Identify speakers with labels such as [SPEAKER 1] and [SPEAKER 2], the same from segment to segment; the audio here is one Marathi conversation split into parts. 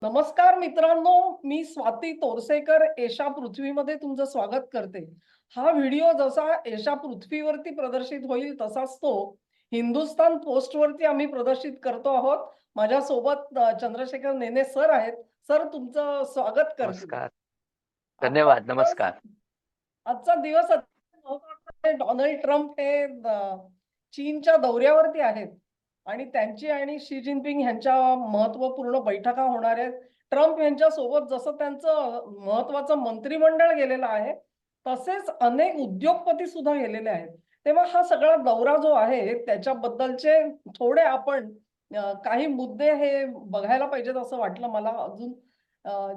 [SPEAKER 1] नमस्कार मित्रांनो, मी स्वाती तोरसेकर एशा पृथ्वीमध्ये तुमचं स्वागत करते. हा व्हिडिओ जसा एशा पृथ्वीवरती प्रदर्शित होईल तसाच तो हिंदुस्तान पोस्टवरती आम्ही प्रदर्शित करतो आहोत. माझ्यासोबत चंद्रशेखर नेने सर आहेत. सर तुमचं स्वागत करते.
[SPEAKER 2] नमस्कार.
[SPEAKER 1] आजचा
[SPEAKER 2] धन्यवाद.
[SPEAKER 1] दिवस
[SPEAKER 2] नमस्कार.
[SPEAKER 1] आजचा दिवस अत्यंत महत्त्वाचा आहे. डोनाल्ड ट्रम्प हे चीनच्या दौऱ्यावरती आहेत आणि त्यांची आणि शी जिनपिंग यांच्या महत्त्वपूर्ण बैठका होणार आहेत. ट्रम्प यांच्या सोबत जसं त्यांचं महत्त्वाचं मंत्रिमंडळ गेलेलं आहे, तसेच अनेक उद्योगपती सुद्धा गेलेले आहेत. तेव्हा हा सगळा दौरा जो आहे त्याच्याबद्दलचे थोडे आपण काही मुद्दे हे बघायला पाहिजेत असं वाटलं मला. अजून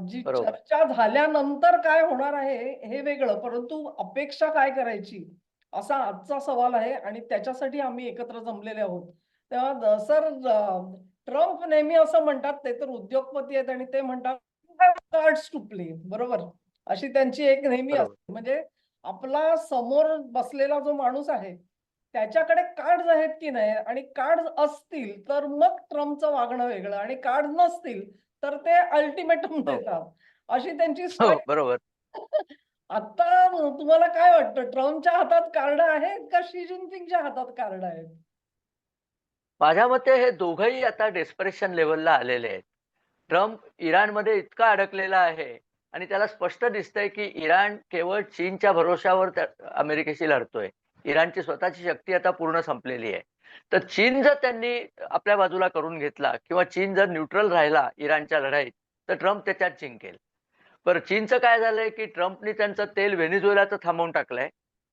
[SPEAKER 1] जी
[SPEAKER 2] बरोबर.
[SPEAKER 1] चर्चा झाल्यानंतर काय होणार आहे हे वेगळं, परंतु अपेक्षा काय करायची असा आजचा सवाल आहे आणि त्याच्यासाठी आम्ही एकत्र जमलेले आहोत. तेव्हा सर, ट्रम्प नेहमी असं म्हणतात, ते तर उद्योगपती आहेत आणि ते म्हणतात कार्ड्स टू प्ले, बरोबर? अशी त्यांची एक नेहमी
[SPEAKER 2] बरोबर.
[SPEAKER 1] असते. म्हणजे आपला समोर बसलेला जो माणूस आहे त्याच्याकडे कार्ड्स आहेत की नाही, आणि कार्ड्स असतील तर मग ट्रम्पचं वागणं वेगळं, आणि कार्ड नसतील तर ते अल्टिमेटम
[SPEAKER 2] हो.
[SPEAKER 1] देतात. अशी त्यांची
[SPEAKER 2] हो,
[SPEAKER 1] स्टाईल.
[SPEAKER 2] बरोबर.
[SPEAKER 1] आता तुम्हाला काय वाटतं, ट्रम्पच्या हातात कार्ड आहेत का शी जिनपिंगच्या हातात कार्ड आहेत?
[SPEAKER 2] माझ्या मते हे दोघंही आता डेस्परेशन लेव्हलला आलेले आहेत. ट्रम्प इराणमध्ये इतका अडकलेला आहे आणि त्याला स्पष्ट दिसतंय, की इराण केवळ चीनच्या भरोश्यावर अमेरिकेशी लढतोय. इराणची स्वतःची शक्ती आता पूर्ण संपलेली आहे. तर चीन जर त्यांनी आपल्या बाजूला करून घेतला किंवा चीन जर न्यूट्रल राहिला इराणच्या लढाईत, तर ट्रम्प त्याच्यात जिंकेल. बरं, चीनचं काय झालंय, की ट्रम्पनी त्यांचं तेल व्हेनेझुएलाचं थांबवून टाकलंय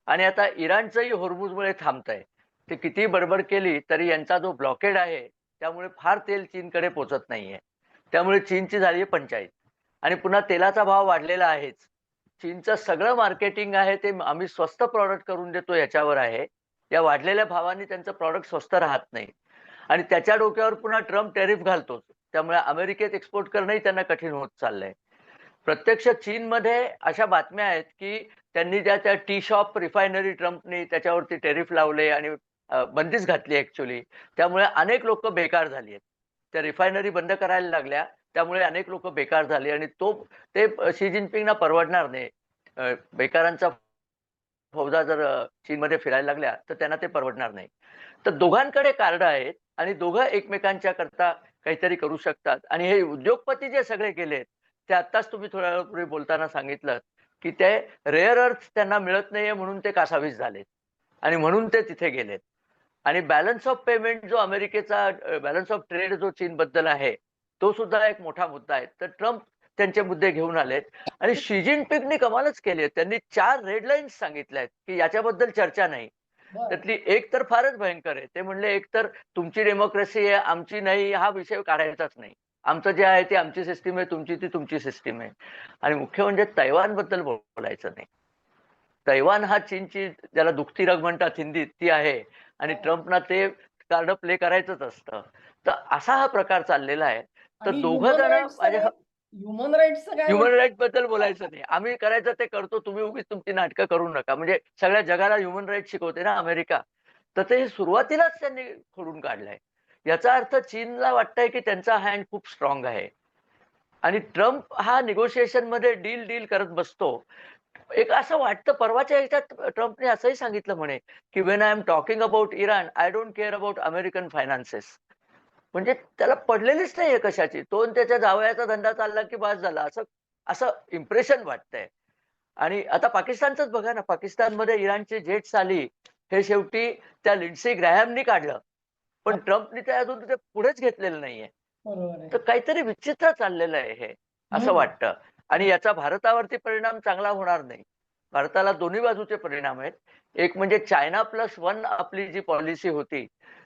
[SPEAKER 2] आणि आता इराणचंही होर्मुझमुळे थांबतंय. ते कितीही बडबड केली तरी यांचा जो ब्लॉकेड आहे, त्यामुळे फार तेल चीनकडे पोहोचत नाहीये. त्यामुळे चीनची झाली आहे पंचाईत आणि पुन्हा तेलाचा भाव वाढलेला आहेच. चीनचं सगळं मार्केटिंग आहे ते आम्ही स्वस्त प्रॉडक्ट करून देतो याच्यावर आहे. या वाढलेल्या भावाने त्यांचं प्रॉडक्ट स्वस्त राहत नाही आणि त्याच्या डोक्यावर पुन्हा ट्रम्प टॅरिफ घालतोच. त्यामुळे अमेरिकेत एक्सपोर्ट करणंही त्यांना कठीण होत चाललंय. प्रत्यक्ष चीनमध्ये अशा बातम्या आहेत, की त्यांनी त्या टी शॉप रिफायनरी ट्रम्पनी त्याच्यावरती टॅरिफ लावले आणि बंदीच घातली ॲक्चुअली. त्यामुळे अनेक लोकं बेकार झाली आहेत. त्या रिफायनरी बंद करायला लागल्या, त्यामुळे अनेक लोकं बेकार झाली आणि ते शी जिनपिंगना परवडणार नाही. बेकारांचा फौजा जर चीनमध्ये फिरायला लागल्या, तर त्यांना ते परवडणार नाही. तर दोघांकडे कार्ड आहेत आणि दोघं एकमेकांच्या करता काहीतरी करू शकतात आणि हे उद्योगपती जे सगळे गेलेत, ते आत्ताच तुम्ही थोड्या वेळापूर्वी बोलताना सांगितलंत, की ते रेअर अर्थ त्यांना मिळत नाहीये म्हणून ते कासावीस झालेत आणि म्हणून ते तिथे गेलेत. आणि बॅलन्स ऑफ पेमेंट जो अमेरिकेचा बॅलन्स ऑफ ट्रेड जो चीनबद्दल आहे, तो सुद्धा एक मोठा मुद्दा आहे. तर ट्रम्प त्यांचे मुद्दे घेऊन आलेत आणि शी जिनपिंगनी कमालच केली आहे. त्यांनी 4 रेड लाईन्स सांगितल्या आहेत, की याच्याबद्दल चर्चा नाही.
[SPEAKER 1] बरं.
[SPEAKER 2] त्यातली एक तर फारच भयंकर आहे. ते म्हणले, "एक तर तुमची डेमोक्रेसी आहे, आमची नाही, हा विषय काढायचाच नाही. आमचं जे आहे ते आमची सिस्टम आहे, तुमची ती तुमची सिस्टम आहे." आणि मुख्य म्हणजे तैवानबद्दल बोलायचं नाही. तैवान हा चीनची ज्याला दुखती रग म्हणतात हिंदीत ती आहे आणि
[SPEAKER 1] हो.
[SPEAKER 2] ट्रम्पना ते कार्ड प्ले करायचंच असतं. तर असा हा प्रकार चाललेला आहे. तर
[SPEAKER 1] आणि
[SPEAKER 2] दोघं जण माझ्या
[SPEAKER 1] ह्युमन राईट्सचं काय
[SPEAKER 2] ह्युमन
[SPEAKER 1] वाटतं?
[SPEAKER 2] राईट्स बद्दल बोलायचं नाही. आम्ही करायचं ते करतो. तुम्ही उगीच तुमची नाटकं करू नका. म्हणजे सगळ्या जगाला ह्युमन राईट्स शिकवते ना अमेरिका. तर ते सुरुवातीलाच त्यांनी खोडून काढलंय. याचा अर्थ चीनला वाटतंय, की त्यांचा हँड खूप स्ट्रॉंग आहे आणि ट्रम्प हा निगोशिएशनमध्ये डील करत बसतो. एक असं वाटतं परवाच्या ह्याच्यात ट्रम्पने असंही सांगितलं म्हणे, की "when I am talking about Iran, I don't care about American finances." म्हणजे त्याला पडलेलीच नाहीये कशाची. तो आणि त्याच्या जावयाचा धंदा चालला, की बास झाला. असं असं इम्प्रेशन वाटतंय. आणि आता पाकिस्तानचंच बघा ना, पाकिस्तानमध्ये इराणची जेट्स आली. हे शेवटी त्या लिंडसे ग्रॅहमनी काढलं. पण ट्रम्पनी ते अजून ते पुढेच घेतलेलं नाहीये.
[SPEAKER 1] बरोबर आहे.
[SPEAKER 2] तर काहीतरी विचित्र चाललेलं आहे हे, असं
[SPEAKER 1] हं.
[SPEAKER 2] वाटतं. आणि याचा भारतावरती परिणाम चांगला होणार नाही. भारताला दोन्ही बाजूचे परिणाम आहेत. एक म्हणजे चायना प्लस वन आपली जी पॉलिसी होती,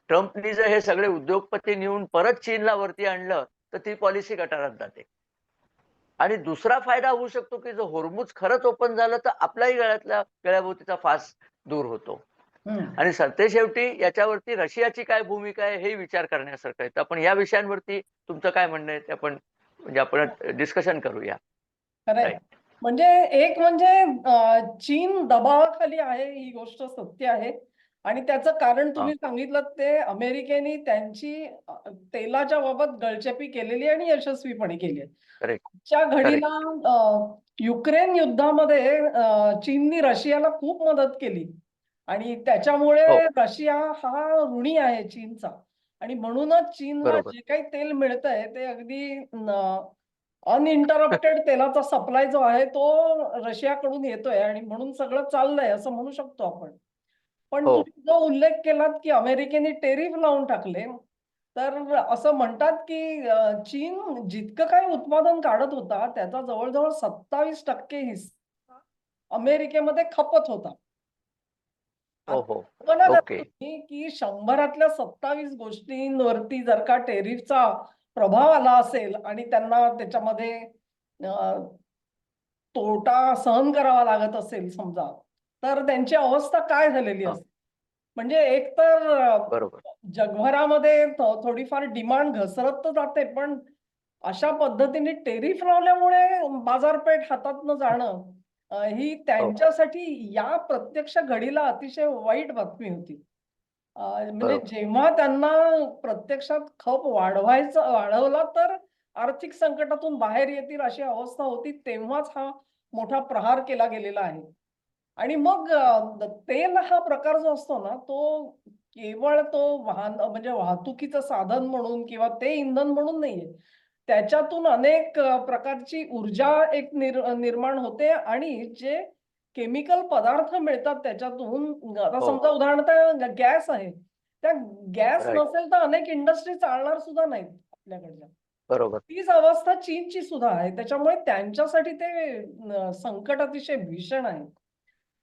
[SPEAKER 2] ट्रम्पनी जर हे सगळे उद्योगपती नेऊन परत चीनला वरती आणलं, तर ती पॉलिसी गटारात जाते. आणि दुसरा फायदा होऊ शकतो, की जर होर्मुझ खरंच ओपन झालं, तर आपल्याही गळ्याभोवतीचा फास दूर होतो.
[SPEAKER 1] हं.
[SPEAKER 2] आणि सरतेशेवटी याच्यावरती रशियाची काय भूमिका आहे, हे विचार करण्यासारखं आहे. तर आपण या विषयांवरती तुमचं काय म्हणणं आहे, ते आपण म्हणजे आपण डिस्कशन करूया.
[SPEAKER 1] खरंय.
[SPEAKER 2] राइट.
[SPEAKER 1] म्हणजे एक म्हणजे चीन दबावाखाली आहे, ही गोष्ट सत्य आहे. आणि त्याचं कारण
[SPEAKER 2] हा
[SPEAKER 1] तुम्ही सांगितलं ते अमेरिकेने त्यांची तेलाच्या बाबत गळचेपी केलेली आणि यशस्वीपणे केली आहे.
[SPEAKER 2] करेक्ट
[SPEAKER 1] च्या
[SPEAKER 2] करेक्ट.
[SPEAKER 1] घडीला युक्रेन युद्धामध्ये चीननी रशियाला खूप मदत केली आणि त्याच्यामुळे
[SPEAKER 2] हो
[SPEAKER 1] रशिया हा ऋणी आहे चीनचा आणि म्हणूनच चीनला
[SPEAKER 2] बरोबर.
[SPEAKER 1] जे काही तेल मिळतंय ते अगदी अनइंटरप्टेड तेलाचा सप्लाय जो आहे तो रशियाकडून येतोय आणि म्हणून सगळं चाललंय असं म्हणू शकतो आपण. पण
[SPEAKER 2] हो
[SPEAKER 1] तुम्ही जो उल्लेख केलात की अमेरिकेने टेरिफ लावून टाकले, तर असं म्हणतात की चीन जितकं काही उत्पादन काढत होता त्याचा जवळजवळ 27% हिस्सा अमेरिकेमध्ये खपत होता.
[SPEAKER 2] हो
[SPEAKER 1] आता
[SPEAKER 2] हो.
[SPEAKER 1] कल्पना करा
[SPEAKER 2] ओके.
[SPEAKER 1] तुम्ही की 100 27 गोष्टींवरती जर का टेरिफचा प्रभाव आला असेल आणि त्यांना त्याच्यामध्ये अ, तोटा सहन करावा लागत असेल समजा, तर त्यांची अवस्था काय झालेली
[SPEAKER 2] हा
[SPEAKER 1] असते? म्हणजे एकतर
[SPEAKER 2] बरोबर.
[SPEAKER 1] जगभरामध्ये थोडीफार डिमांड घसरत तर जाते, पण अशा पद्धतीने टेरिफ लावल्यामुळे बाजारपेठ हातातनं जाणं ही
[SPEAKER 2] हो
[SPEAKER 1] त्यांच्यासाठी या प्रत्यक्ष घडीला अतिशय वाईट बातमी होती. म्हणजे
[SPEAKER 2] बरोबर.
[SPEAKER 1] जेव्हा त्यांना प्रत्यक्षात खप वाढवला तर आर्थिक संकटातून बाहेर येतील अशी अवस्था होती, तेव्हाच हा मोठा प्रहार केला गेलेला आहे. आणि मग
[SPEAKER 2] हा
[SPEAKER 1] तेल हा प्रकार जो असतो ना, तो केवळ तो वाहन म्हणजे वाहतुकीचं साधन म्हणून किंवा ते इंधन म्हणून नाहीये. त्याच्यातून अनेक प्रकारची ऊर्जा एक निर्माण होते आणि जे केमिकल पदार्थ मिळतात त्याच्यातून आता
[SPEAKER 2] हो
[SPEAKER 1] समजा उदाहरणार्थ गॅस आहे. त्या गॅस
[SPEAKER 2] राईट.
[SPEAKER 1] नसेल तर अनेक इंडस्ट्री चालणार सुद्धा नाहीत आपल्याकडच्या.
[SPEAKER 2] बरोबर.
[SPEAKER 1] तीच अवस्था चीनची सुद्धा आहे. त्याच्यामुळे त्यांच्यासाठी ते संकट अतिशय भीषण आहे.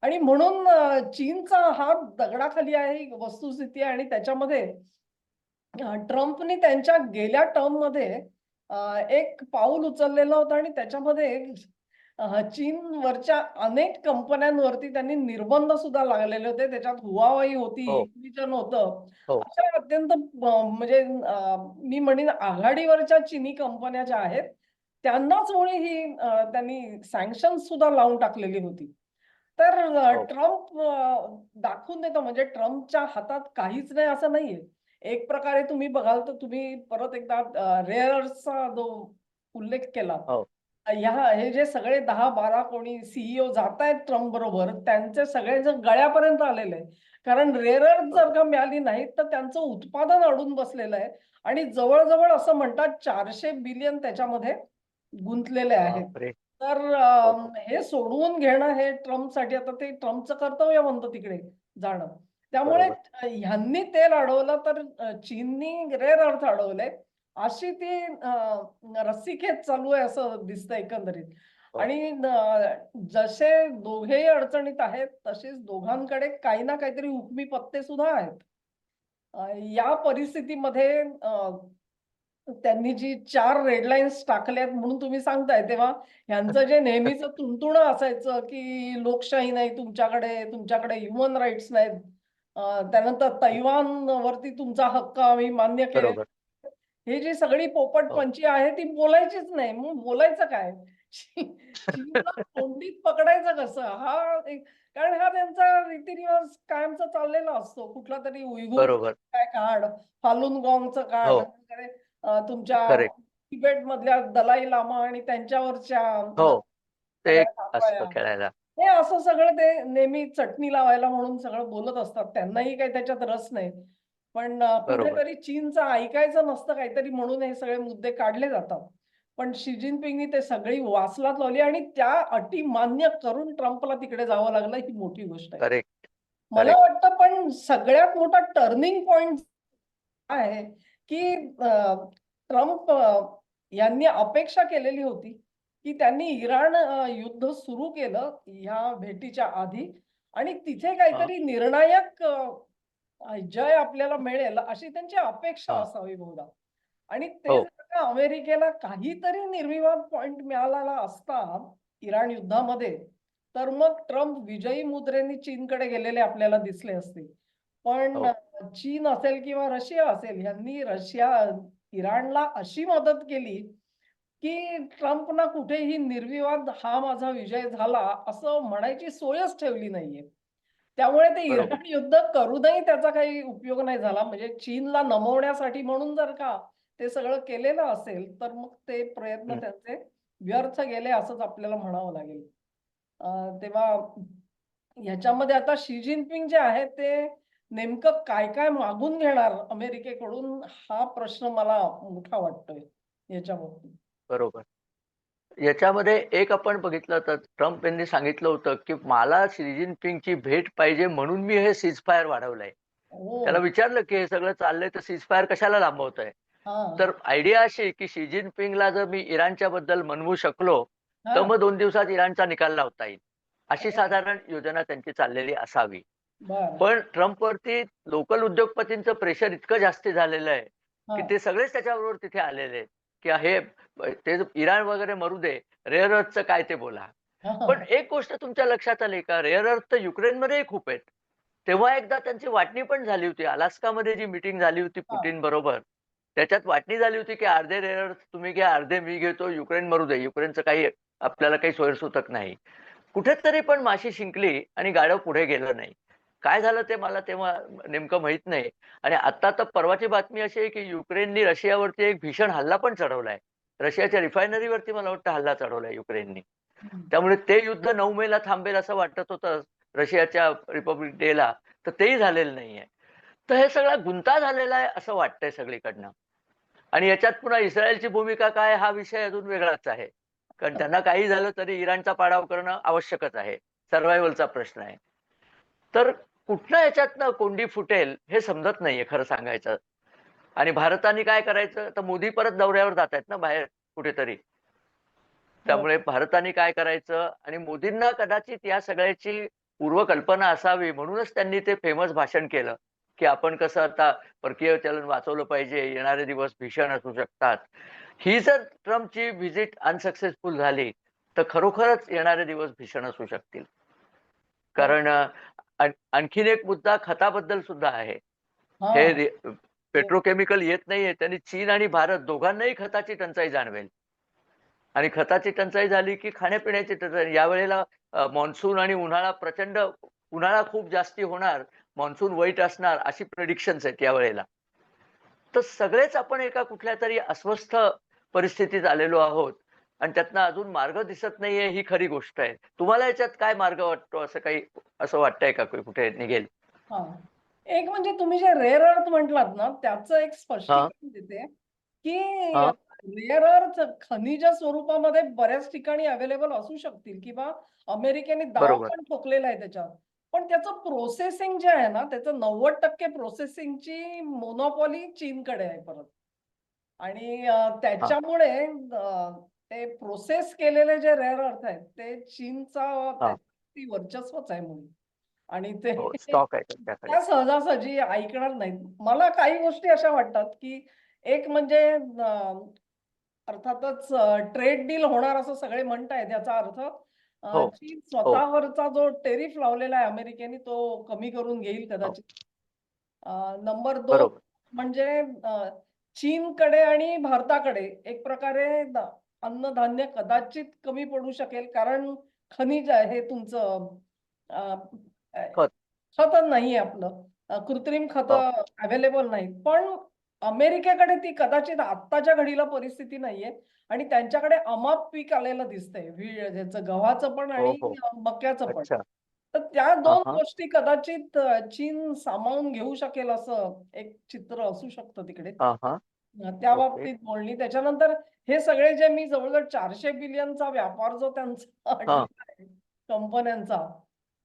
[SPEAKER 1] आणि म्हणून चीनचा हात दगडाखाली आहे ही वस्तुस्थिती आहे आणि त्याच्यामध्ये ट्रम्पनी त्यांच्या गेल्या टर्ममध्ये एक पाऊल उचललेलं होतं आणि त्याच्यामध्ये चीनवरच्या अनेक कंपन्यांवरती त्यांनी निर्बंध सुद्धा लागलेले होते. त्याच्यात Huawei होती,
[SPEAKER 2] हो
[SPEAKER 1] Hikvision होतं.
[SPEAKER 2] हो
[SPEAKER 1] अशा अत्यंत म्हणजे मी म्हणेन आघाडीवरच्या चीनी कंपन्या ज्या आहेत, त्यांनाच मुळे ही त्यांनी सँक्शन्स सुद्धा लावून टाकलेली होती. तर
[SPEAKER 2] हो
[SPEAKER 1] ट्रम्प दाखवून देतो म्हणजे ट्रम्पच्या हातात काहीच नाही असं नाहीये. एक प्रकारे तुम्ही बघाल तर तुम्ही परत एकदा रेअर अर्थचा जो उल्लेख केला.
[SPEAKER 2] हो
[SPEAKER 1] हे जे सगळे 10-12 कोणी सीईओ जातायत ट्रम्प बरोबर, त्यांचे सगळेजण गळ्यापर्यंत आलेले आहे. कारण रेअर अर्थ जर
[SPEAKER 2] बरोबर.
[SPEAKER 1] का मिळाली नाही, तर त्यांचं उत्पादन अडून बसलेलं आहे आणि जवळ-जवळ असं म्हणतात 400 बिलियन त्याच्यामध्ये गुंतलेले आहेत.
[SPEAKER 2] बापरे.
[SPEAKER 1] तर
[SPEAKER 2] हो हो
[SPEAKER 1] हे सोडवून घेणं हे ट्रम्पसाठी आता ते ट्रम्पचं कर्तव्य बनतं तिकडे जाणं. त्यामुळे
[SPEAKER 2] बरोबर.
[SPEAKER 1] ह्यांनी तेल अडवलं तर चीननी रेअर अर्थ अडवलंय. अशी ती रस्सीखेच चालू आहे असं दिसतं एकंदरीत.
[SPEAKER 2] हो
[SPEAKER 1] आणि जसे दोघेही अडचणीत आहेत, तसेच दोघांकडे काही ना काहीतरी हुकमी पत्ते सुद्धा आहेत. या परिस्थितीमध्ये त्यांनी जी 4 रेड लाईन्स टाकल्यात म्हणून तुम्ही सांगताय, तेव्हा ह्यांचं जे नेहमीचं तुणतुणं असायचं, की लोकशाही नाही तुमच्याकडे, तुमच्याकडे ह्युमन राईट्स नाहीत. त्यानंतर तैवानवरती तुमचा हक्क आम्ही मान्य केले.
[SPEAKER 2] बरोबर.
[SPEAKER 1] ही जी सगळी
[SPEAKER 2] हो
[SPEAKER 1] पोपटपंची आहे ती बोलायचीच नाही. मग बोलायचं काय? चीनला कोंडीत पकडायचं कसं? कारण हा त्यांचा रीतिरिवाज कायमचा चाललेला असतो. कुठलातरी उईघुर
[SPEAKER 2] बरोबर.
[SPEAKER 1] काय काढ, फालुन गॉंगचं
[SPEAKER 2] हो
[SPEAKER 1] काढ, तुमच्या
[SPEAKER 2] करेक्ट.
[SPEAKER 1] तिबेटमधल्या दलाई लामा आणि त्यांच्यावरच्या
[SPEAKER 2] हो ते
[SPEAKER 1] सगळ्या
[SPEAKER 2] एक
[SPEAKER 1] कारवाया.
[SPEAKER 2] असतं खेळायला.
[SPEAKER 1] हे असं सगळं ते नेहमी चटणी लावायला म्हणून सगळं बोलत असतात. त्यांनाही काही त्याच्यात रस नाही. पण
[SPEAKER 2] बरोबर.
[SPEAKER 1] कुठेतरी चीनचं ऐकायचं नसतं काहीतरी म्हणून हे सगळे मुद्दे काढले जातात. पण शी जिनपिंगनी ते सगळी वासलात लावली आणि त्या अटी मान्य करून ट्रम्पला तिकडे जावं लागलं ही मोठी गोष्ट आहे.
[SPEAKER 2] करेक्ट
[SPEAKER 1] मला
[SPEAKER 2] करेक्ट.
[SPEAKER 1] वाटतं पण सगळ्यात मोठा टर्निंग पॉइंट आहे, की ट्रम्प यांनी अपेक्षा केलेली होती, की त्यांनी इराण युद्ध सुरू केलं ह्या भेटीच्या आधी आणि तिथे
[SPEAKER 2] हा
[SPEAKER 1] काहीतरी निर्णायक जय आपल्याला मिळेल अशी त्यांची अपेक्षा
[SPEAKER 2] हा
[SPEAKER 1] असावी बहुधा. आणि ते
[SPEAKER 2] हो
[SPEAKER 1] जर का अमेरिकेला काहीतरी निर्विवाद पॉइंट मिळाला असता इराण युद्धामध्ये, तर मग ट्रम्प विजयी मुद्रेने चीनकडे गेलेले आपल्याला दिसले असते. पण
[SPEAKER 2] हो
[SPEAKER 1] चीन असेल किंवा रशिया असेल यांनी इराणला अशी मदत केली, की ट्रम्पना कुठेही निर्विवाद हा माझा विजय झाला असं म्हणायची सोयच ठेवली नाहीये. त्यामुळे ते
[SPEAKER 2] बरोबर.
[SPEAKER 1] इराण युद्ध करूनही त्याचा काही उपयोग नाही झाला. म्हणजे चीनला नमवण्यासाठी म्हणून जर का ते सगळं केलेलं असेल, तर मग ते प्रयत्न
[SPEAKER 2] हं.
[SPEAKER 1] त्यांचे व्यर्थ गेले असंच आपल्याला म्हणावं लागेल. तेव्हा ह्याच्यामध्ये आता शी जिनपिंग जे आहेत ते नेमकं काय-काय मागून घेणार अमेरिकेकडून हा प्रश्न मला मोठा वाटतोय याच्या बाबतीत.
[SPEAKER 2] बरोबर. याच्यामध्ये एक आपण बघितलं तर ट्रम्प यांनी सांगितलं होतं, की मला शी जिनपिंगची भेट पाहिजे म्हणून मी हे सीजफायर वाढवलंय.
[SPEAKER 1] हो.
[SPEAKER 2] त्याला विचारलं, की हे सगळं चाललंय तर सीजफायर कशाला लांबवताय?
[SPEAKER 1] हां.
[SPEAKER 2] तर आयडिया अशी, की शी जिनपिंगला जर मी इराणच्या बद्दल मनवू शकलो, तर
[SPEAKER 1] हां.
[SPEAKER 2] मग 2 दिवसात इराणचा निकाल लावता येईल. अशी
[SPEAKER 1] हो.
[SPEAKER 2] साधारण योजना त्यांची चाललेली असावी.
[SPEAKER 1] बरं.
[SPEAKER 2] पण ट्रम्पवरती लोकल उद्योगपतींचं प्रेशर इतकं जास्ती झालेलं आहे, की
[SPEAKER 1] हां.
[SPEAKER 2] ते सगळेच त्याच्याबरोबर तिथे आलेले आहेत, की हे ते इराण वगैरे मरू दे, रेअर अर्थचं काय ते बोला.
[SPEAKER 1] हां,
[SPEAKER 2] पण
[SPEAKER 1] हां.
[SPEAKER 2] एक गोष्ट तुमच्या लक्षात आली का? रेअर अर्थ तर युक्रेनमध्येही खूप आहेत. तेव्हा एकदा त्यांची वाटणी पण झाली होती. अलास्कामध्ये जी मीटिंग झाली होती
[SPEAKER 1] हां.
[SPEAKER 2] पुटिन बरोबर, त्याच्यात वाटणी झाली होती, की अर्धे रेअर अर्थ तुम्ही घ्या, अर्धे मी घेतो. युक्रेन मरू दे. युक्रेनचं काही आपल्याला काही सोयीसुतक नाही. कुठेतरी पण माशी शिंकली आणि गाढव पुढे गेलं नाही. काय झालं ते मला तेव्हा नेमकं माहीत नाही. आणि आता तर परवाची बातमी अशी आहे, की युक्रेननी रशियावरती एक भीषण हल्ला पण चढवलाय. रशियाच्या रिफायनरीवरती मला वाटतं हल्ला चढवलाय युक्रेननी.
[SPEAKER 1] हं.
[SPEAKER 2] त्यामुळे ते युद्ध 9 मेला थांबेल असं वाटत होतं रशियाच्या रिपब्लिक डेला, तर तेही झालेलं नाहीये. तर हे सगळा गुंता झालेला आहे असं वाटतंय सगळीकडनं. आणि याच्यात पुन्हा इस्रायलची भूमिका काय हा विषय अजून वेगळाच आहे. कारण त्यांना काही झालं तरी इराणचा पाडाव करणं आवश्यकच आहे. सर्व्हायव्हलचा प्रश्न आहे. तर कुठनं याच्यातनं कोंडी फुटेल हे समजत नाहीये खरं सांगायचं. आणि भारताने काय करायचं? तर मोदी परत दौऱ्यावर जातायत ना बाहेर कुठेतरी.
[SPEAKER 1] हो.
[SPEAKER 2] त्यामुळे भारताने काय करायचं आणि मोदींना कदाचित या सगळ्याची पूर्वकल्पना असावी म्हणूनच त्यांनी ते फेमस भाषण केलं, की आपण कसं आता परकीय चलन वाचवलं पाहिजे, येणारे दिवस भीषण असू शकतात. ही जर ट्रम्पची व्हिजिट अनसक्सेसफुल झाली, तर खरोखरच येणारे दिवस भीषण असू शकतील.
[SPEAKER 1] खरं.
[SPEAKER 2] कारण आणखीन एक मुद्दा खताबद्दल सुद्धा आहे. हे
[SPEAKER 1] हां. ते
[SPEAKER 2] पेट्रोकेमिकल येत नाहीये, त्यांनी चीन आणि भारत दोघांनाही खताची टंचाई जाणवेल. आणि खताची टंचाई झाली, की खाण्यापिण्याची टंचाई. यावेळेला मान्सून आणि उन्हाळा प्रचंड उन्हाळा खूप जास्ती होणार, मान्सून वाईट असणार अशी प्रिडिक्शन्स आहेत यावेळेला. तर सगळेच आपण एका कुठल्यातरी अस्वस्थ परिस्थितीत आलेलो आहोत आणि त्यातनं अजून मार्ग दिसत नाहीये ही खरी गोष्ट आहे. तुम्हाला याच्यात काय मार्ग वाटतो असं काही असं वाटतंय का कुठे निघेल?
[SPEAKER 1] हां. एक म्हणजे तुम्ही जे रेअर अर्थ म्हटलात ना, त्याचं एक
[SPEAKER 2] हां,
[SPEAKER 1] स्पष्टीकरण देते, की
[SPEAKER 2] हां.
[SPEAKER 1] रेअर अर्थ खनिज स्वरूपामध्ये बऱ्याच ठिकाणी अवेलेबल असू शकतील किंवा अमेरिकेने दाव
[SPEAKER 2] बरोबर.
[SPEAKER 1] पण ठोकलेला आहे त्याच्यावर. पण त्याचं प्रोसेसिंग जे आहे ना, त्याचं 90% प्रोसेसिंगची मोनोपॉली चीनकडे आहे परत. आणि
[SPEAKER 2] हां.
[SPEAKER 1] त्याच्यामुळे ते प्रोसेस केलेले जे रेअर अर्थ आहेत, ते चीनचा
[SPEAKER 2] हां.
[SPEAKER 1] त्याच्यावरती वर्चस्वच आहे म्हणून. आणि ते
[SPEAKER 2] हो, स्टॉक आहे त्यांच्याकडे.
[SPEAKER 1] त्या सहजासहजी ऐकणार नाहीत. मला काही गोष्टी अशा वाटतात, की एक म्हणजे अर्थातच ट्रेड डील होणार असं सगळे म्हणतायत. याचा अर्थ
[SPEAKER 2] हो,
[SPEAKER 1] चीन
[SPEAKER 2] हो,
[SPEAKER 1] स्वतःवरचा जो टेरिफ लावलेला आहे अमेरिकेने तो कमी करून घेईल
[SPEAKER 2] हो.
[SPEAKER 1] कदाचित. नंबर 2
[SPEAKER 2] बरोबर.
[SPEAKER 1] म्हणजे चीनकडे आणि भारताकडे एक प्रकारे अन्नधान्य कदाचित कमी पडू शकेल. कारण खनिज आहे हे तुमचं अ, अ,
[SPEAKER 2] खत.
[SPEAKER 1] खत नाहीये आपलं. कृत्रिम
[SPEAKER 2] हो,
[SPEAKER 1] खतं अवेलेबल नाहीत. पण अमेरिकेकडे ती कदाचित आत्ताच्या घडीला परिस्थिती नाहीये आणि त्यांच्याकडे अमाप पीक आलेलं दिसतंय. ह्याचं गव्हाचं पण
[SPEAKER 2] हो,
[SPEAKER 1] आणि
[SPEAKER 2] हो.
[SPEAKER 1] मक्याचं पण.
[SPEAKER 2] अच्छा.
[SPEAKER 1] तर त्या
[SPEAKER 2] हां,
[SPEAKER 1] 2
[SPEAKER 2] हां.
[SPEAKER 1] गोष्टी कदाचित चीन सामावून घेऊ शकेल असं एक चित्र असू शकतं तिकडे.
[SPEAKER 2] हां, हां.
[SPEAKER 1] त्या
[SPEAKER 2] ओके.
[SPEAKER 1] बाबतीत बोलणी. त्याच्यानंतर हे सगळे जे मी जवळ-जवळ 400 बिलियनचा व्यापार जो त्यांचा
[SPEAKER 2] हां,
[SPEAKER 1] अडलेला आहे कंपन्यांचा,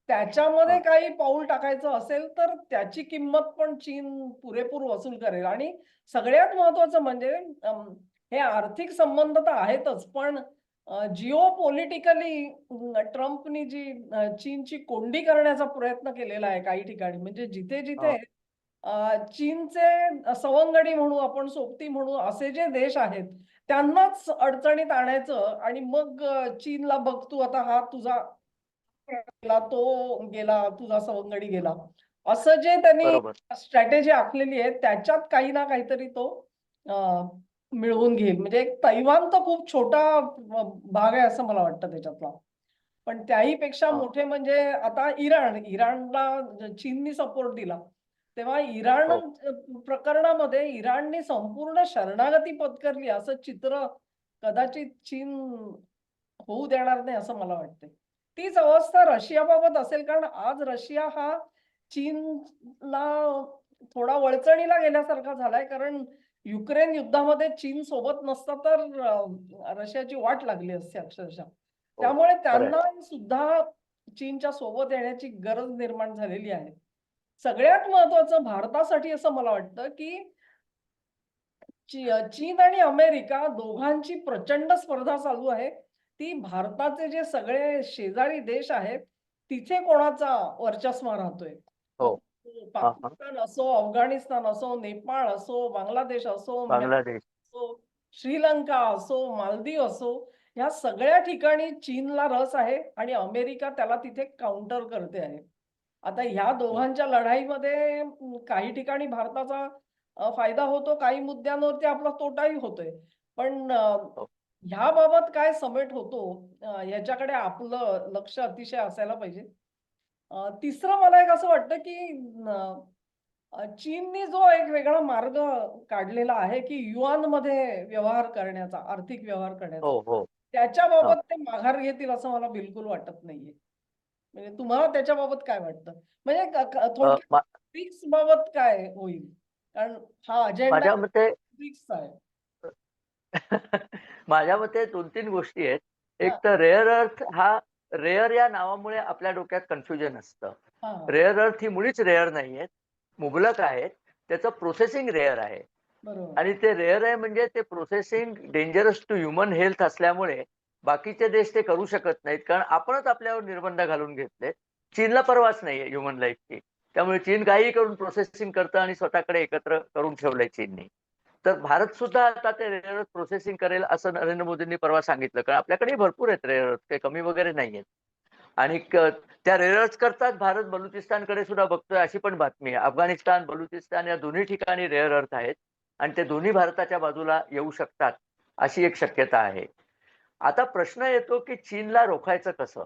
[SPEAKER 1] त्याच्यामध्ये
[SPEAKER 2] हां.
[SPEAKER 1] काही पाऊल टाकायचं असेल, तर त्याची किंमत पण चीन पुरेपूर वसूल करेल आणि सगळ्यात महत्त्वाचं म्हणजे हे आर्थिक संबंध तर आहेतच, पण जिओपॉलिटिकली ट्रम्पनी जी चीनची कोंडी करण्याचा प्रयत्न केलेला आहे काही ठिकाणी. म्हणजे जिथे-जिथे
[SPEAKER 2] हां,
[SPEAKER 1] चीनचे सवंगडी म्हणू आपण, सोबती म्हणू असे जे देश आहेत, त्यांनाच अडचणीत आणायचं आणि मग चीनला बघ तू आता हा तुझा गेला, तो गेला, तुझा सवंगडी गेला. असं जे त्यांनी
[SPEAKER 2] बरोबर.
[SPEAKER 1] स्ट्रॅटेजी आखलेली आहे, त्याच्यात काही ना काहीतरी तो अ, मिळवून घेईल. म्हणजे एक तैवान तर खूप छोटा भाग आहे असं मला वाटतं त्याच्यातला. पण त्याही पेक्षा
[SPEAKER 2] हा.
[SPEAKER 1] मोठे म्हणजे आता इराणला चीननी सपोर्ट दिला. तेव्हा इराण
[SPEAKER 2] हो
[SPEAKER 1] प्रकरणामध्ये इराणने संपूर्ण शरणागती पत्करली असं चित्र कदाचित चीन होऊ देणार नाही असं मला वाटतंय. तीच अवस्था रशियाबाबत असेल कारण आज रशिया हा चीनला थोडा वळचणीला गेल्यासारखा झालाय कारण युक्रेन युद्धामध्ये चीन सोबत नसता तर रशियाची वाट लागली असती अक्षरशः.
[SPEAKER 2] हो
[SPEAKER 1] त्यामुळे
[SPEAKER 2] खरंय.
[SPEAKER 1] त्यांना सुद्धा चीनच्या सोबत येण्याची गरज निर्माण झालेली आहे. सगळ्यात महत्वाचं भारतासाठी असं मला वाटतं, की चीन आणि अमेरिका दोघांची प्रचंड स्पर्धा चालू आहे. ती भारताचे जे सगळे शेजारी देश आहेत, तिथे कोणाचा वर्चस्व राहतोय.
[SPEAKER 2] हो.
[SPEAKER 1] मग तो
[SPEAKER 2] हा हा.
[SPEAKER 1] पाकिस्तान असो, अफगाणिस्तान असो, नेपाळ असो, बांगलादेश असो,
[SPEAKER 2] बांगलादेश.
[SPEAKER 1] म्यानमार असो, श्रीलंका असो, मालदीव असो, ह्या सगळ्या ठिकाणी चीनला रस आहे आणि अमेरिका त्याला तिथे काउंटर करते आहे. आता ह्या
[SPEAKER 2] हं.
[SPEAKER 1] दोघांच्या लढाईमध्ये काही ठिकाणी भारताचा फायदा होतो, काही मुद्द्यांवरती आपला तोटाही होतोय. पण
[SPEAKER 2] हो.
[SPEAKER 1] ह्याबाबत काय समेट होतो याच्याकडे आपलं लक्ष अतिशय असायला पाहिजे. तिसरं मला एक असं वाटतं, की चीननी जो एक वेगळा मार्ग काढलेला आहे, की युआनमध्ये व्यवहार करण्याचा, आर्थिक व्यवहार करण्याचा.
[SPEAKER 2] हो हो. हा.
[SPEAKER 1] त्याच्याबाबत ते माघार घेतील असं मला बिलकुल वाटत नाहीये. म्हणजे तुम्हाला त्याच्याबाबत काय वाटतं? म्हणजे
[SPEAKER 2] अ,
[SPEAKER 1] थोडक्यात ब्रिक्स बाबत काय होईल? कारण हा अजेंडा
[SPEAKER 2] माझ्या मते
[SPEAKER 1] ब्रिक्सचा आहे.
[SPEAKER 2] माझ्या मते 2-3 गोष्टी आहेत.
[SPEAKER 1] हां,
[SPEAKER 2] एक तर रेअर अर्थ हा रेअर या नावामुळे आपल्या डोक्यात कन्फ्युजन असतं.
[SPEAKER 1] हां.
[SPEAKER 2] रेअर अर्थ ही मुळीच रेअर नाहीयेत. मुबलक आहेत. त्याचं प्रोसेसिंग रेअर आहे.
[SPEAKER 1] बरोबर.
[SPEAKER 2] आणि ते रेअर आहे म्हणजे ते processing dangerous to human health असल्यामुळे बाकीचे देश ते करू शकत नाहीत. कारण आपणच आपल्यावर निर्बंध घालून घेतलेत. चीनला परवाच नाहीये ह्युमन लाईफची. त्यामुळे चीन काहीही करून प्रोसेसिंग करतं आणि स्वतःकडे एकत्र करून ठेवलंय चीननी. तर भारत सुद्धा आता ते रेअर अर्थ प्रोसेसिंग करेल असं नरेंद्र मोदींनी परवा सांगितलं. कारण आपल्याकडेही भरपूर आहेत रेअर अर्थ, काही कमी वगैरे नाहीयेत. आणि त्या रेअर अर्थ करताच भारत बलुचिस्तानकडे सुद्धा बघतोय अशी पण बातमी आहे. अफगाणिस्तान, बलुचिस्तान या दोन्ही ठिकाणी रेअर अर्थ आहेत आणि ते दोन्ही भारताच्या बाजूला येऊ शकतात, अशी एक शक्यता आहे. आता प्रश्न येतो की चीनला रोखायचं कसं?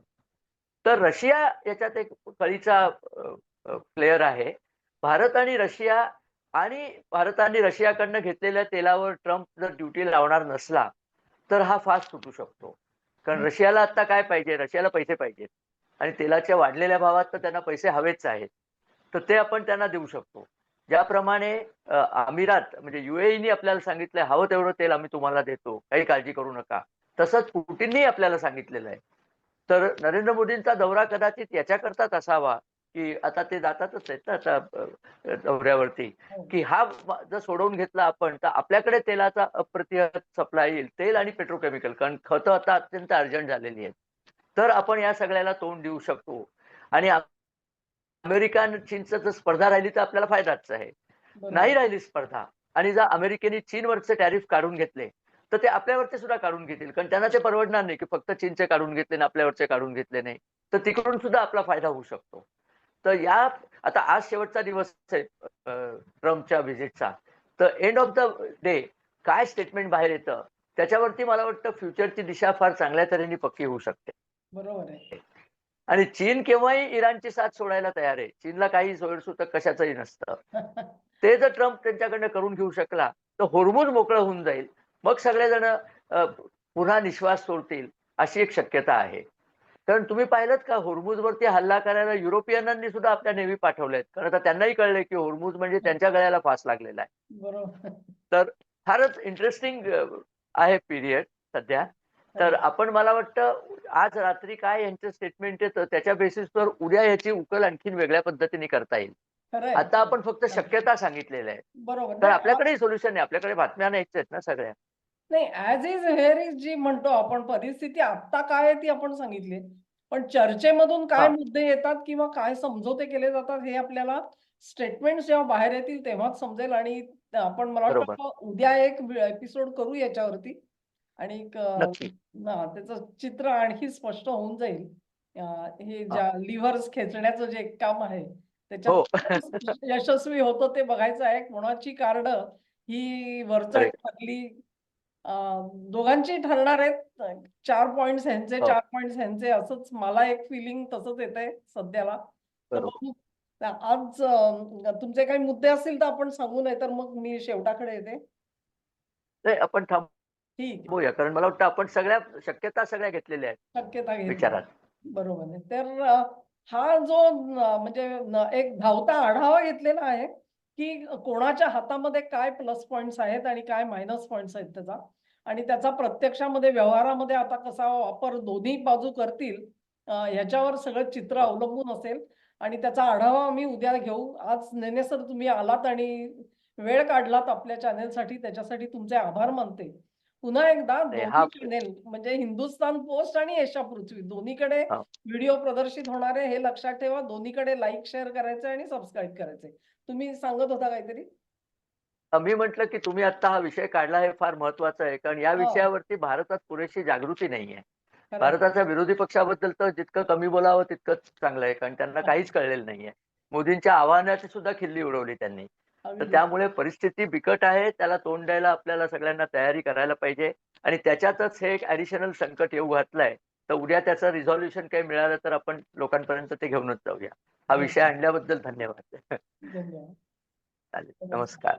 [SPEAKER 2] तर रशिया याच्यात एक कळीचा प्लेयर आहे. भारत आणि रशिया आणि भारताने रशियाकडनं घेतलेल्या तेलावर ट्रम्प जर ड्युटी लावणार नसला, तर हा फास्ट सुटू शकतो. कारण
[SPEAKER 1] हं,
[SPEAKER 2] रशियाला आता काय पाहिजे? रशियाला पैसे पाहिजेत आणि तेलाच्या वाढलेल्या भावात तर त्यांना पैसे हवेच आहेत. तर ते आपण त्यांना देऊ शकतो. ज्याप्रमाणे अमिरात म्हणजे UAEनी आपल्याला सांगितलंय, "हवं तेवढं तेल आम्ही तुम्हाला देतो. काही काळजी करू नका." तसंच पुटिननी आपल्याला सांगितलेलं आहे. तर नरेंद्र मोदींचा दौरा कदाचित याच्याकरताच असावा, की आता ते जातातच आहेत ना आता दौऱ्यावरती,
[SPEAKER 1] हो.
[SPEAKER 2] की हा जर सोडवून घेतला आपण, तर आपल्याकडे तेलाचा अप्रतिहत सप्लाय येईल. तेल आणि पेट्रोकेमिकल कारण खतं आता अत्यंत अर्जंट झालेली आहेत. तर आपण या सगळ्याला तोंड देऊ शकतो आणि अमेरिका आणि चीनचं जर स्पर्धा राहिली तर आपल्याला फायदाच आहे. नाही
[SPEAKER 1] बरोबर.
[SPEAKER 2] राहिली स्पर्धा आणि जर अमेरिकेने चीनवरचे टॅरिफ काढून घेतले, तर ते आपल्यावरचे सुद्धा काढून घेतील. कारण त्यांना ते परवडणार नाही, की फक्त चीनचे काढून घेतले आणि आपल्यावरचे काढून घेतले नाही. तर तिकडून सुद्धा आपला फायदा होऊ शकतो. तर आता आज शेवटचा दिवस आहे ट्रम्पच्या व्हिजिटचा. तर एंड ऑफ द डे काय स्टेटमेंट बाहेर येतं, त्याच्यावरती मला वाटतं फ्युचरची दिशा फार चांगल्या तऱ्हेने पक्की होऊ शकते.
[SPEAKER 1] बरोबर आहे.
[SPEAKER 2] आणि चीन केव्हाही इराणची साथ सोडायला तयार आहे. चीनला काही सोयीसुतक कशाचंही नसतं. ते जर ट्रम्प त्यांच्याकडनं करून घेऊ शकला, तर होर्मुझ मोकळं होऊन जाईल. मग सगळेजण पुन्हा निश्वास सोडतील, अशी एक शक्यता आहे. कारण तुम्ही पाहिलत का होर्मुझवरती हल्ला करायला युरोपियनांनी सुद्धा आपल्या नेव्ही पाठवल्यात. कारण आता त्यांनाही कळलंय, की होर्मुझ म्हणजे त्यांच्या गळ्याला फास लागलेला आहे.
[SPEAKER 1] बरोबर.
[SPEAKER 2] तर फारच इंटरेस्टिंग आहे पिरियड सध्या. तर
[SPEAKER 1] खरं
[SPEAKER 2] आपण मला वाटतं आज रात्री काय यांचं स्टेटमेंट येतं त्याच्या बेसिसवर उद्या याची उकल आणखीन वेगळ्या पद्धतीने करता येईल.
[SPEAKER 1] खरंय.
[SPEAKER 2] आता आपण फक्त
[SPEAKER 1] हां.
[SPEAKER 2] शक्यता सांगितलेल्या आहेत.
[SPEAKER 1] बरोबर.
[SPEAKER 2] तर
[SPEAKER 1] नाही
[SPEAKER 2] आपल्याकडेही सोल्युशन आहे. आपल्याकडे बातम्या नाहीच आहेत ना सगळ्या.
[SPEAKER 1] नाही, ॲज इज व्हेअर इज जी म्हणतो आपण परिस्थिती आत्ता काय आहे ती आपण सांगितली. पण चर्चेमधून काय
[SPEAKER 2] हां,
[SPEAKER 1] मुद्दे येतात किंवा काय समझोते केले जातात हे आपल्याला स्टेटमेंट्स जेव्हा बाहेर येतील तेव्हाच समजेल आणि आपण मला
[SPEAKER 2] बरोबर.
[SPEAKER 1] वाटतं उद्या एक एपिसोड करू याच्यावरती आणि
[SPEAKER 2] नक्की.
[SPEAKER 1] त्याचं चित्र आणखी स्पष्ट होऊन जाईल. हे
[SPEAKER 2] हां.
[SPEAKER 1] ज्या लिव्हर्स खेचण्याचं जे काम आहे त्याच्यात
[SPEAKER 2] हो.
[SPEAKER 1] कोण यशस्वी होतं ते बघायचं आहे. कोणाची कार्ड ही वरचढ
[SPEAKER 2] करेक्ट.
[SPEAKER 1] ठरली दोघांची ठरणार आहेत. 4 पॉइंट्स ह्यांचे,
[SPEAKER 2] हो
[SPEAKER 1] 4 पॉइंट्स ह्यांचे, असंच मला एक फिलिंग तसंच येतंय सध्याला. तर
[SPEAKER 2] बरोबर.
[SPEAKER 1] बघू. आज तुमचे काही मुद्दे असतील तर आपण सांगू, नाही तर मग मी शेवटाकडे येते.
[SPEAKER 2] नाही आपण
[SPEAKER 1] ठीक आहे.
[SPEAKER 2] थांबूया कारण मला वाटतं आपण सगळ्या शक्यता सगळ्या घेतलेल्या आहेत
[SPEAKER 1] शक्यता घेतली.
[SPEAKER 2] विचारात.
[SPEAKER 1] बरोबर आहे. तर हा जो म्हणजे एक धावता आढावा घेतलेला आहे, की कोणाच्या हातामध्ये काय प्लस पॉइंट्स आहेत आणि काय मायनस पॉइंट्स आहेत त्याचा. आणि त्याचा प्रत्यक्षामध्ये व्यवहारामध्ये आता कसा वापर दोन्ही बाजू करतील, ह्याच्यावर सगळं चित्र
[SPEAKER 2] हो.
[SPEAKER 1] अवलंबून असेल. आणि त्याचा आढावा आम्ही उद्या घेऊ. आज नेने सर तुम्ही आलात आणि वेळ काढलात आपल्या चॅनेलसाठी, त्याच्यासाठी तुमचे आभार मानते. पुन्हा एकदा
[SPEAKER 2] नाही हा
[SPEAKER 1] दोन्ही चॅनेल म्हणजे हिंदुस्तान पोस्ट आणि एशा पृथ्वी दोन्हीकडे
[SPEAKER 2] हा.
[SPEAKER 1] व्हिडिओ प्रदर्शित होणार आहे हे लक्षात ठेवा. दोन्हीकडे लाईक, शेअर करायचं आणि सबस्क्राईब करायचंय. तुम्ही सांगत होता काहीतरी?
[SPEAKER 2] मी म्हटलं की तुम्ही आता हा विषय काढला हे फार महत्वाचं आहे कारण या
[SPEAKER 1] हो,
[SPEAKER 2] विषयावरती भारतात पुरेशी जागृती नाहीये.
[SPEAKER 1] खरंय.
[SPEAKER 2] भारताच्या विरोधी पक्षाबद्दल तर जितकं कमी बोलावं तितकंच चांगलं आहे कारण त्यांना
[SPEAKER 1] हां,
[SPEAKER 2] काहीच कळलेलं नाहीये. मोदींच्या आव्हानाची सुद्धा खिल्ली उडवली त्यांनी. तर
[SPEAKER 1] अगदी.
[SPEAKER 2] त्यामुळे परिस्थिती बिकट आहे. त्याला तोंड द्यायला आपल्याला सगळ्यांना तयारी करायला पाहिजे आणि त्याच्यातच हे एक ॲडिशनल संकट येऊ घातलंय. तर उद्या त्याचं रिझॉल्युशन काही मिळालं तर आपण लोकांपर्यंत ते घेऊनच जाऊया. हा विषय
[SPEAKER 1] धन्यवाद.
[SPEAKER 2] आणल्याबद्दल धन्यवाद.
[SPEAKER 1] धन्यवाद.
[SPEAKER 2] चालेल.
[SPEAKER 1] नमस्कार.
[SPEAKER 2] नमस्कार.